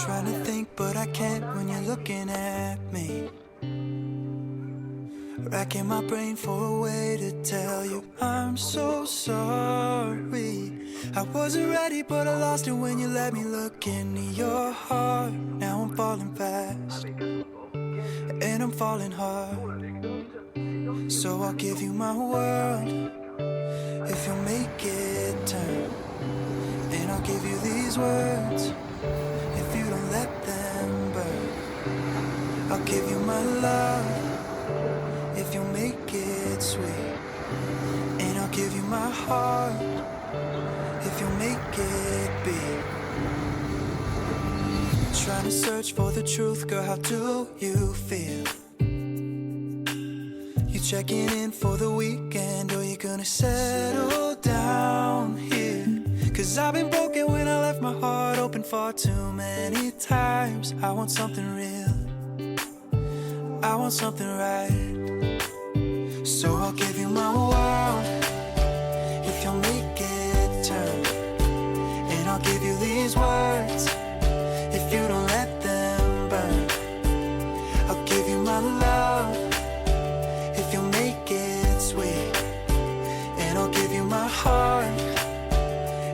Trying to think, but I can't when you're looking at me. Racking my brain for a way to tell you I'm so sorry. I wasn't ready, but I lost it when you let me look into your heart. Now I'm falling fast, and I'm falling hard. So I'll give you my world if you'll make it turn. And I'll give you these words if you don't let them burn. I'll give you my love if you'll make it sweet. And I'll give you my heart if you'll make it beat. Trying to search for the truth, girl, how do you feel? You checking in for the weekend, or you gonna settle down here? Cause I've been broken when I left my heart open far too many times. I want something real, I want something right. So I'll give you my world if you'll make it turn. And I'll give you these words if you don't let them burn. I'll give you my love if you'll make it sweet. And I'll give you my heart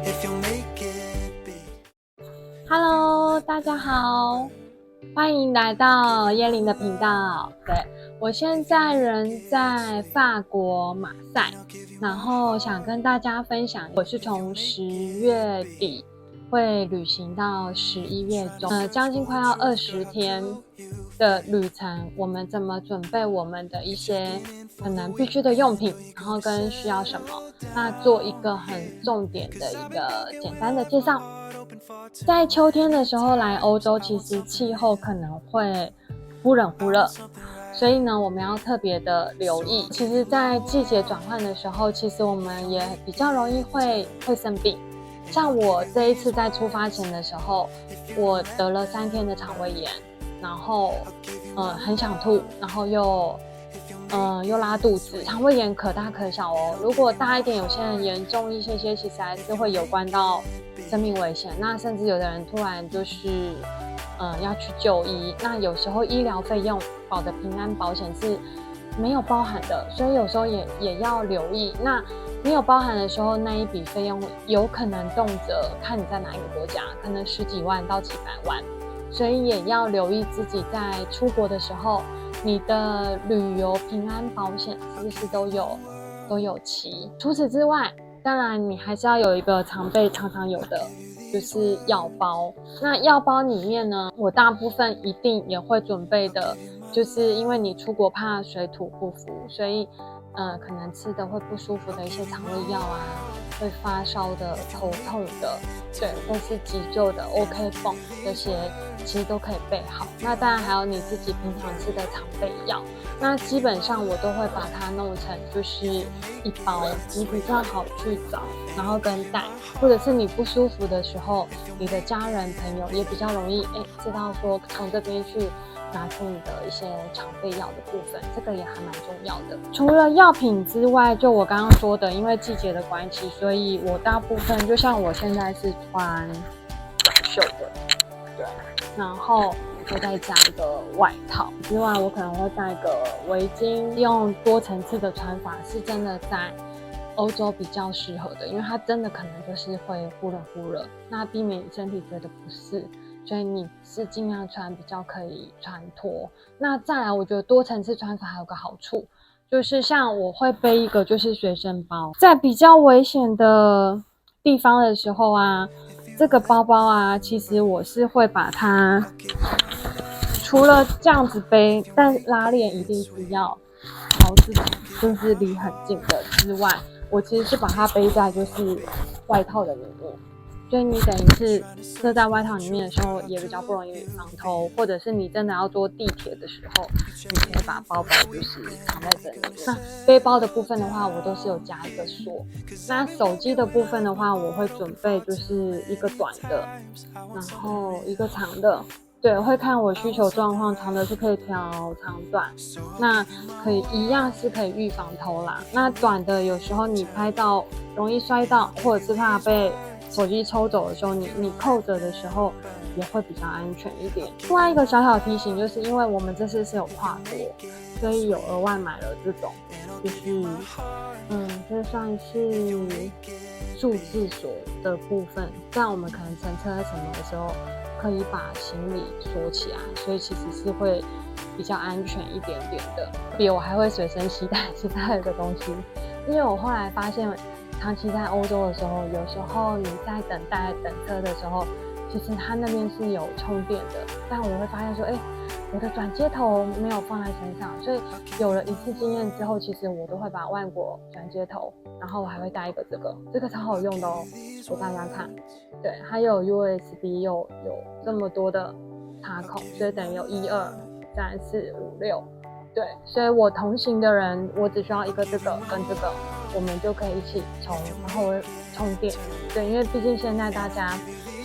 if you'll make it beat. Hello， 大家好，欢迎来到耶琳的频道。对，我现在人在法国马赛，然后想跟大家分享，我是从10月底会旅行到11月中，将近快要20天的旅程，我们怎么准备我们的一些可能必须的用品，然后跟需要什么，那做一个很重点的一个简单的介绍。在秋天的时候来欧洲，其实气候可能会忽冷忽热，所以呢，我们要特别的留意。其实，在季节转换的时候，其实我们也比较容易会生病。像我这一次在出发前的时候，我得了3天的肠胃炎，然后很想吐，然后又拉肚子。肠胃炎可大可小哦，如果大一点，有些人严重一些，其实还是会有关到生命危险。那甚至有的人突然就是要去就医，那有时候医疗费用保的平安保险是没有包含的，所以有时候也要留意。那没有包含的时候，那一笔费用有可能动辄看你在哪一个国家，可能10几万到几百万，所以也要留意自己在出国的时候，你的旅游平安保险是不是都有齐。除此之外，当然你还是要有一个常常有的，就是药包。那药包里面呢，我大部分一定也会准备的，就是因为你出国怕水土不服，所以可能吃的会不舒服的一些肠胃药啊，会发烧的、头痛的，对，或是急救的 OK 泵，这些其实都可以备好。那当然还有你自己平常吃的常备药，那基本上我都会把它弄成就是一包，你比较好去找，然后跟带，或者是你不舒服的时候，你的家人朋友也比较容易知道说从这边去拿出你的一些常备药的部分，这个也还蛮重要的。除了药品之外，就我刚刚说的，因为季节的关系，所以我大部分就像我现在是穿短袖的，对，然后会再加一个外套之外，我可能会带个围巾，用多层次的穿法，是真的在欧洲比较适合的，因为它真的可能就是会忽冷忽热，那避免你身体觉得不适，所以你是尽量穿比较可以穿脱。那再来，我觉得多层次穿法还有个好处，就是像我会背一个就是随身包，在比较危险的地方的时候啊，这个包包啊，其实我是会把它除了这样子背，但拉链一定是要朝自己就是离很近的之外，我其实是把它背在就是外套的里面，所以你等于是遮在外套里面的时候，也比较不容易防偷，或者是你真的要坐地铁的时候，你可以把包包就是藏在这里。那背包的部分的话，我都是有加一个锁。那手机的部分的话，我会准备就是一个短的，然后一个长的。对，会看我需求状况，长的是可以调长短，那可以一样是可以预防偷懒。那短的有时候你拍到容易摔到，或者是怕被手机抽走的时候，你扣着的时候也会比较安全一点。另外一个小小提醒，就是因为我们这次是有跨国，所以有额外买了这种，就是这算是数字锁的部分，这样我们可能乘车什么的时候可以把行李锁起来，所以其实是会比较安全一点点的。比我还会随身携带其他的东西，因为我后来发现，长期在欧洲的时候，有时候你在等车的时候，其实它那边是有充电的，但我会发现说，我的转接头没有放在身上，所以有了一次经验之后，其实我都会把万国转接头，然后我还会带一个这个超好用的哦，给大家看。对，还有 USB 有这么多的插孔，所以等于有1、2、3、4、5、6。对，所以我同行的人，我只需要一个这个跟这个，我们就可以一起充，然后我会充电。对，因为毕竟现在大家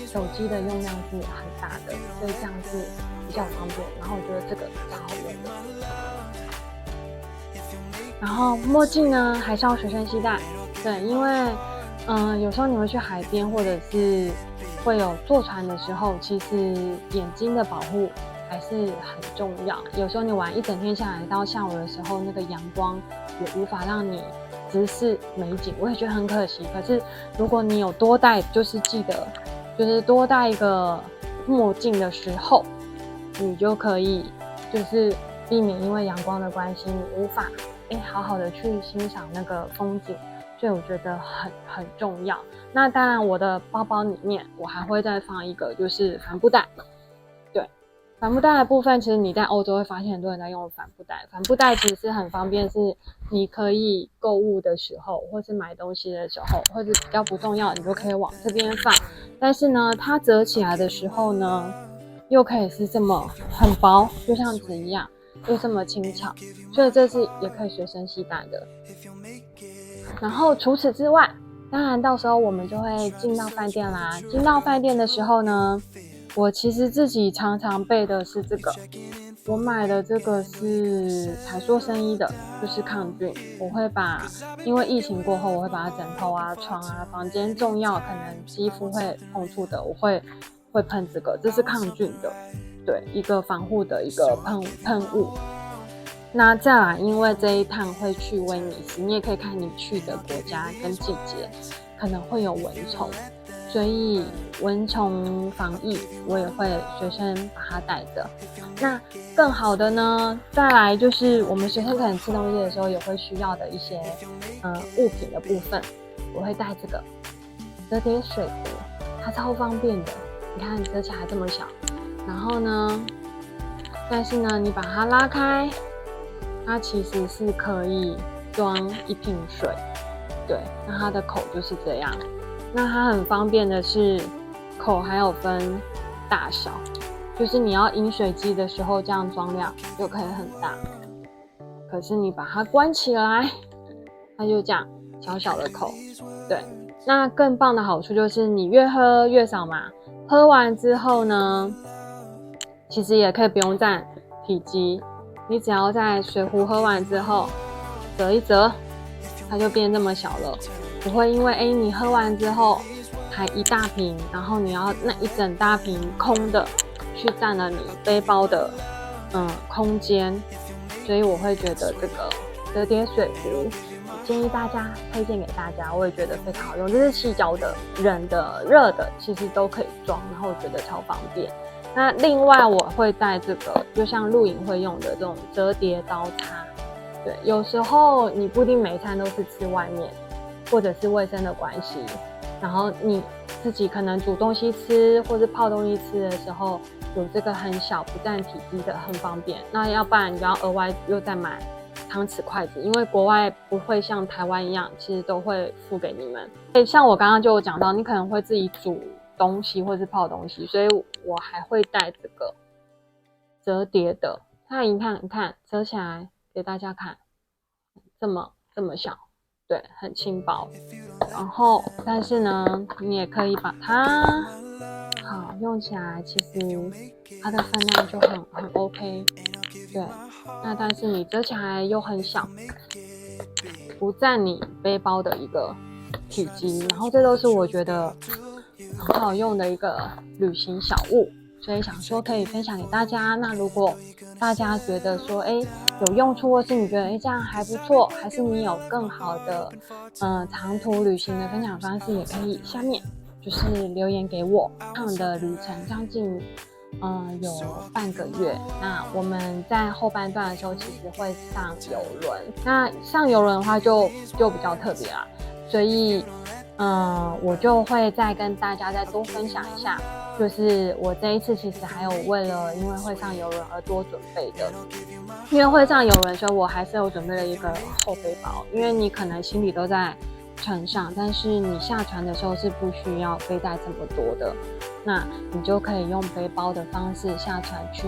手机的用量是很大的，所以这样是比较方便。然后我觉得这个超好用的。然后墨镜呢，还是要随身携带。对，因为有时候你会去海边，或者是会有坐船的时候，其实眼睛的保护还是很重要。有时候你玩一整天下来，到下午的时候，那个阳光也无法让你直视美景，我也觉得很可惜。可是如果你有多戴，就是记得，就是多戴一个墨镜的时候，你就可以就是避免因为阳光的关系，你无法好好的去欣赏那个风景。所以我觉得很重要。那当然，我的包包里面我还会再放一个，就是帆布袋。对，帆布袋的部分，其实你在欧洲会发现很多人在用帆布袋。帆布袋其实是很方便，是你可以购物的时候，或是买东西的时候，或者比较不重要，你就可以往这边放。但是呢，它折起来的时候呢，又可以是这么很薄，就像纸一样，又这么轻巧，所以这是也可以随身携带的。然后除此之外，当然到时候我们就会进到饭店啦。进到饭店的时候呢，我其实自己常常备的是这个，我买的这个是台塑生医的，就是抗菌。我会因为疫情过后，我会把它枕头啊、床啊、房间重要可能肌肤会碰触的，我会喷这个，这是抗菌的，对，一个防护的一个喷雾。那再来，因为这一趟会去威尼斯，你也可以看你去的国家跟季节可能会有蚊虫，所以蚊虫防疫我也会随身把它带着。那更好的呢，再来就是我们随身可能吃东西的时候也会需要的一些物品的部分，我会带这个折叠水壶，它超方便的，你看折起来这么小，然后呢，但是呢你把它拉开，它其实是可以装1瓶水，对，那它的口就是这样。那它很方便的是，口还有分大小，就是你要饮水机的时候这样装量就可以很大，可是你把它关起来，它就这样小小的口，对。那更棒的好处就是你越喝越少嘛，喝完之后呢，其实也可以不用占体积。你只要在水壶喝完之后折一折，它就变这么小了，不会因为你喝完之后还一大瓶，然后你要那一整大瓶空的去占了你背包的空间，所以我会觉得这个折叠水壶建议大家推荐给大家，我也觉得非常好用，这是细胶的、冷的、热的其实都可以装，然后我觉得超方便。那另外我会带这个，就像露营会用的这种折叠刀叉。对，有时候你不一定每一餐都是吃外面，或者是卫生的关系，然后你自己可能煮东西吃，或是泡东西吃的时候，有这个很小不占体积的，很方便。那要不然你要额外又再买汤匙筷子，因为国外不会像台湾一样，其实都会付给你们。像我刚刚就有讲到，你可能会自己煮东西或是泡东西，所以我还会带这个折叠的，你看折起来给大家看，这么小，对，很轻薄。然后但是呢，你也可以把它好用起来，其实它的分量就很 OK， 对，那但是你折起来又很小，不占你背包的一个体积，然后这都是我觉得很好用的一个旅行小物，所以想说可以分享给大家。那如果大家觉得说有用处，或是你觉得这样还不错，还是你有更好的长途旅行的分享方式，也可以下面就是留言给我。他们的旅程将近有半个月，那我们在后半段的时候其实会上邮轮，那上邮轮的话就比较特别啦，所以我就会再跟大家再多分享一下，就是我这一次其实还有为了因为会上邮轮而多准备的，因为会上邮轮，所以我还是有准备了一个后背包，因为你可能行李都在船上，但是你下船的时候是不需要背带这么多的，那你就可以用背包的方式下船去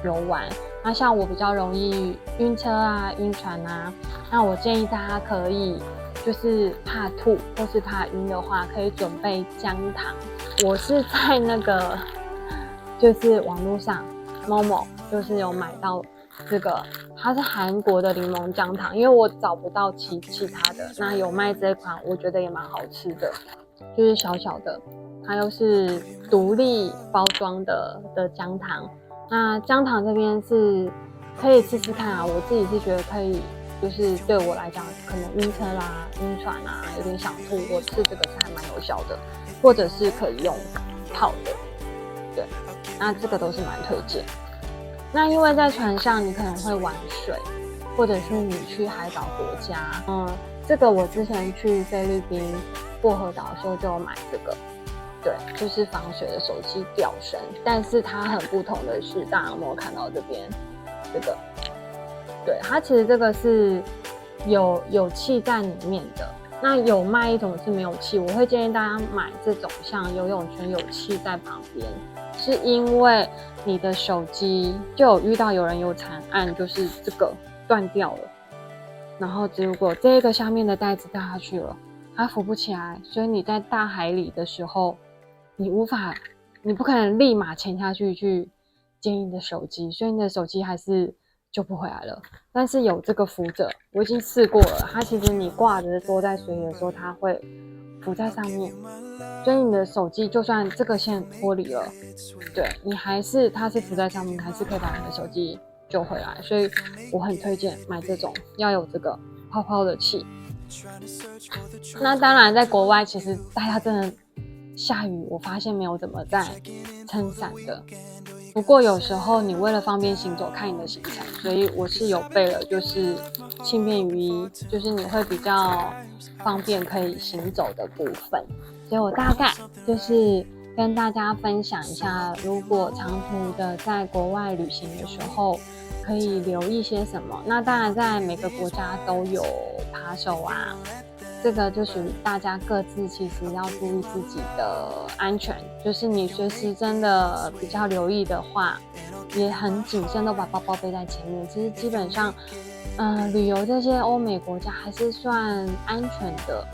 游玩。那像我比较容易晕车啊、晕船啊，那我建议大家可以就是怕吐或是怕晕的话，可以准备姜糖。我是在那个就是网络上 Momo 就是有买到这个，它是韩国的柠檬姜糖，因为我找不到其他的，那有卖这一款，我觉得也蛮好吃的，就是小小的，它又是独立包装的姜糖。那姜糖这边是可以试试看啊，我自己是觉得可以，就是对我来讲，可能晕车啦、晕船啊，有点想吐，我吃这个是还蛮有效的，或者是可以用泡的，对，那这个都是蛮推荐。那因为在船上你可能会玩水，或者是你去海岛国家，这个我之前去菲律宾薄荷岛的时候就有买这个，对，就是防水的手机吊绳，但是它很不同的是，大家有没有看到这边这个？对，它其实这个是有气在里面的。那有卖一种是没有气，我会建议大家买这种像游泳圈有气在旁边，是因为你的手机就有遇到有人有惨案，就是这个断掉了，然后结果这个下面的带子掉下去了，它浮不起来，所以你在大海里的时候，你不可能立马潜下去接你的手机，所以你的手机还是救不回来了。但是有这个浮着，我已经试过了，它其实你挂着多在水里的时候，它会浮在上面，所以你的手机就算这个线脱离了，对你它是浮在上面，还是可以把你的手机救回来。所以我很推荐买这种，要有这个泡泡的气。那当然，在国外其实大家真的下雨，我发现没有怎么在撑伞的。不过有时候你为了方便行走，看你的行程，所以我是有备了，就是轻便雨衣，就是你会比较方便可以行走的部分。所以我大概就是跟大家分享一下，如果长途的在国外旅行的时候，可以留意些什么。那当然，在每个国家都有扒手啊。这个就属于大家各自其实要注意自己的安全，就是你随时真的比较留意的话，也很谨慎，都把包包背在前面。其实基本上，旅游这些欧美国家还是算安全的，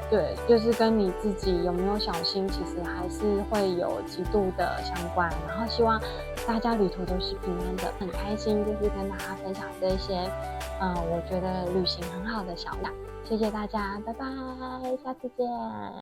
对，就是跟你自己有没有小心，其实还是会有极度的相关。然后希望大家旅途都是平安的，很开心，就是跟大家分享这些，我觉得旅行很好的小感。谢谢大家，拜拜，下次见。